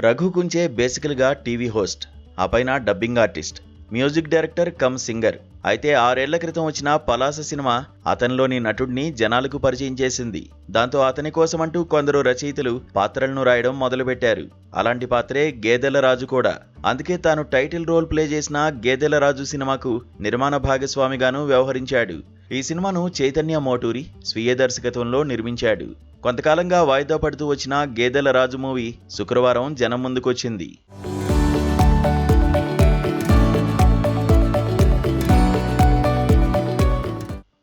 రఘు కుంచే బేసికల్గా TV host, ఆ పైన dubbing artist, music director come singer. అయితే 6 ఏళ్ల క్రితం వచ్చిన పలాస సినిమా అతనిలోని నటుడిని జనాలకు పరిచయం చేసింది. దాంతో అతని కోసమంటూ కొందరు రచయితలు పాత్రలను రాయడం మొదలుపెట్టారు. అలాంటి పాత్రే గేదెల రాజు కూడా. అందుకే తాను టైటిల్ రోల్ ప్లే చేసిన గేదెల రాజు సినిమాకు నిర్మాణ భాగస్వామిగాను వ్యవహరించాడు. ఈ సినిమాను చైతన్య మోటూరి స్వీయ దర్శకత్వంలో నిర్మించాడు. కొంతకాలంగా వాయిదా పడుతూ వచ్చిన గేదెల రాజు మూవీ శుక్రవారం జనం ముందుకొచ్చింది.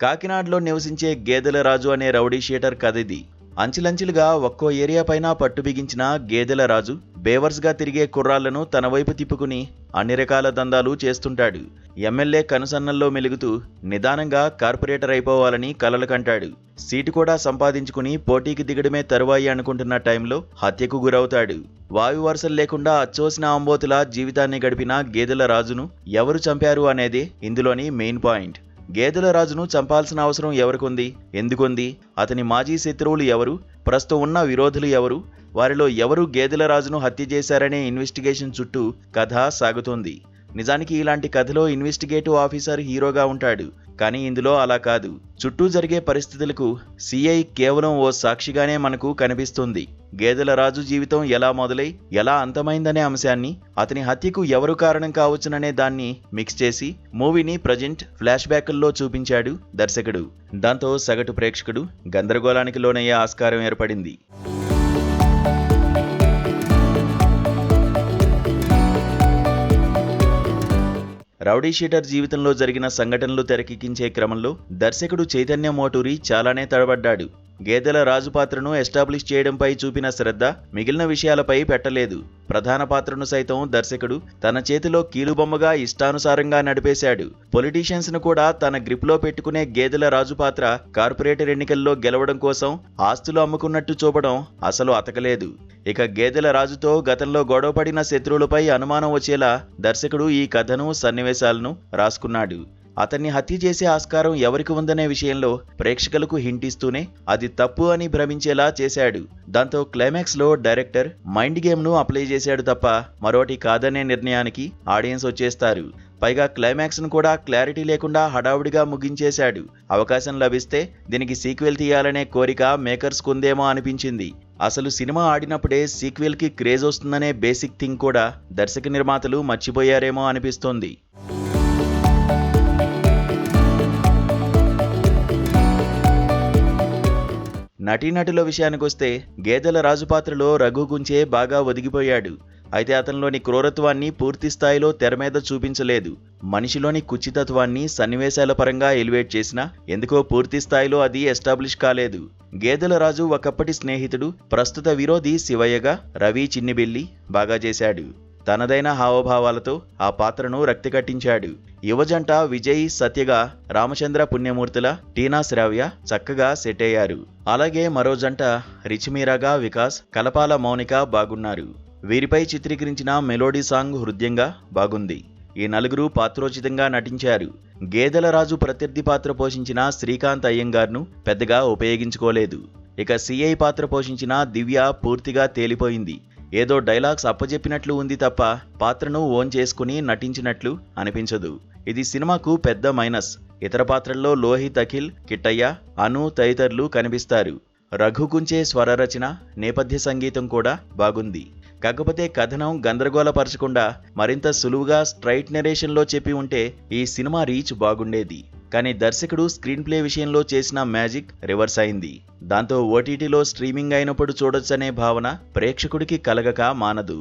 కాకినాడలో నివసించే గేదెల రాజు అనే రౌడీ షీటర్ కథ ఇది. అంచెలంచెలుగా ఒక్కో ఏరియా పైన పట్టు బిగించిన గేదెల రాజు బేవర్స్గా తిరిగే కుర్రాళ్లను తన వైపు తిప్పుకుని అన్ని రకాల దందాలు చేస్తుంటాడు. ఎమ్మెల్యే కనుసన్నల్లో మెలుగుతూ నిదానంగా కార్పొరేటర్ అయిపోవాలని కలలు కంటాడు. సీటు కూడా సంపాదించుకుని పోటీకి దిగడమే తరువాయి అనుకుంటున్న టైంలో హత్యకు గురవుతాడు. వాయు వరుసలు లేకుండా అచ్చోసిన అంబోతులా జీవితాన్ని గడిపిన గేదెల రాజును ఎవరు చంపారు అనేదే ఇందులోని మెయిన్ పాయింట్. గేదెల రాజును చంపాల్సిన అవసరం ఎవరికుంది, ఎందుకుంది, అతని మాజీ శత్రువులు ఎవరు, ప్రస్తుతం ఉన్న విరోధులు ఎవరు, వారిలో ఎవరు గేదెల రాజును హత్య చేశారనే ఇన్వెస్టిగేషన్ చుట్టూ కథ సాగుతోంది. నిజానికి ఇలాంటి కథలో ఇన్వెస్టిగేటివ్ ఆఫీసర్ హీరోగా ఉంటాడు. కానీ ఇందులో అలా కాదు. చుట్టూ జరిగే పరిస్థితులకు సిఐ కేవలం ఓ సాక్షిగానే మనకు కనిపిస్తుంది. గేదెల రాజు జీవితం ఎలా మొదలై ఎలా అంతమైందనే అంశాన్ని, అతని హత్యకు ఎవరు కారణం కావచ్చుననే దాన్ని మిక్స్ చేసి మూవీని ప్రజెంట్ ఫ్లాష్ బ్యాక్ల్లో చూపించాడు దర్శకుడు. దాంతో సగటు ప్రేక్షకుడు గందరగోళానికి లోనయ్యే ఆస్కారం ఏర్పడింది. రౌడీ షీటర్ జీవితంలో జరిగిన సంఘటనలు తెరకెక్కించే క్రమంలో దర్శకుడు చైతన్య మోటూరి చాలానే తడబడ్డాడు. గేదెల రాజు పాత్రను ఎస్టాబ్లిష్ చేయడంపై చూపిన శ్రద్ధ మిగిలిన విషయాలపై పెట్టలేదు. ప్రధాన పాత్రను సైతం దర్శకుడు తన చేతిలో కీలుబొమ్మగా ఇష్టానుసారంగా నడిపేశాడు. పొలిటీషియన్స్ ను కూడా తన గ్రిప్లో పెట్టుకునే గేదెల రాజు పాత్ర కార్పొరేటర్ ఎన్నికల్లో గెలవడం కోసం ఆస్తులు అమ్ముకున్నట్టు చూపడం అసలు అతకలేదు. ఇక గేదెల రాజుతో గతంలో గొడవపడిన శత్రువులపై అనుమానం వచ్చేలా దర్శకుడు ఈ కథను, సన్నివేశాలను రాసుకున్నాడు. అతన్ని హత్య చేసే ఆస్కారం ఎవరికి ఉందనే విషయంలో ప్రేక్షకులకు హింట్ ఇస్తూనే అది తప్పు అని భ్రమించేలా చేశాడు. దాంతో క్లైమాక్స్ లో డైరెక్టర్ మైండ్ గేమ్ ను అప్లై చేశాడు తప్ప మరోటి కాదనే నిర్ణయానికి ఆడియన్స్ వచ్చేస్తారు. పైగా క్లైమాక్స్ ను కూడా క్లారిటీ లేకుండా హడావుడిగా ముగించేశాడు. అవకాశం లభిస్తే దీనికి సీక్వెల్ తీయాలనే కోరిక మేకర్స్ కుందేమో అనిపించింది. అసలు సినిమా ఆడినప్పుడే సీక్వెల్ కి క్రేజ్ వస్తుందనే బేసిక్ థింగ్ కూడా దర్శక నిర్మాతలు మర్చిపోయారేమో అనిపిస్తోంది. నటీనటుల విషయానికొస్తే గేదెల రాజు పాత్రలో రఘు కుంచే బాగా ఒదిగిపోయాడు. అయితే అతనిలోని క్రూరత్వాన్ని పూర్తి స్థాయిలో తెర మీద చూపించలేదు. మనిషిలోని కుచితత్వాన్ని సన్నివేశాల పరంగా ఎలివేట్ చేసినా ఎందుకో పూర్తి స్థాయిలో అది ఎస్టాబ్లిష్ కాలేదు. గేదెల రాజు ఒకప్పటి స్నేహితుడు, ప్రస్తుత విరోధి శివయ్యగా రవి చిన్నిబిల్లి బాగా చేశాడు. తనదైన హావభావాలతో ఆ పాత్రను రక్తి కట్టించాడు. యువజంట విజయ్ సత్యగా రామచంద్ర పుణ్యమూర్తుల, టీనా శ్రావ్య చక్కగా సెట్ అయ్యారు. అలాగే మరో జంట రిచిమీరాగా వికాస్, కలపాల మౌనిక బాగున్నారు. వీరిపై చిత్రీకరించిన మెలోడీ సాంగ్ హృదయంగా బాగుంది. ఈ నలుగురు పాత్రోచితంగా నటించారు. గేదెల రాజు ప్రత్యర్థి పాత్ర పోషించిన శ్రీకాంత్ అయ్యంగార్ను పెద్దగా ఉపయోగించుకోలేదు. ఇక సిఐ పాత్ర పోషించిన దివ్య పూర్తిగా తేలిపోయింది. ఏదో డైలాగ్స్ అప్పజెప్పినట్లు ఉంది తప్ప పాత్రను ఓన్ చేసుకుని నటించినట్లు అనిపించదు. ఇది సినిమాకు పెద్ద మైనస్. ఇతర పాత్రల్లో లోహిత్ అఖిల్, కిట్టయ్య, అను తదితరులు కనిపిస్తారు. రఘు కుంచే స్వర రచన, నేపథ్య సంగీతం కూడా బాగుంది. కాకపోతే కథనం గందరగోళపరచకుండా మరింత సులువుగా స్ట్రైట్ నెరేషన్లో చెప్పి ఉంటే ఈ సినిమా రీచ్ బాగుండేది. కానీ దర్శకుడు స్క్రీన్ ప్లే విషయంలో చేసిన మ్యాజిక్ రివర్స్ అయింది. దాంతో ఓటీటీలో స్ట్రీమింగ్ అయినప్పుడు చూడొచ్చనే భావన ప్రేక్షకుడికి కలగక మానదు.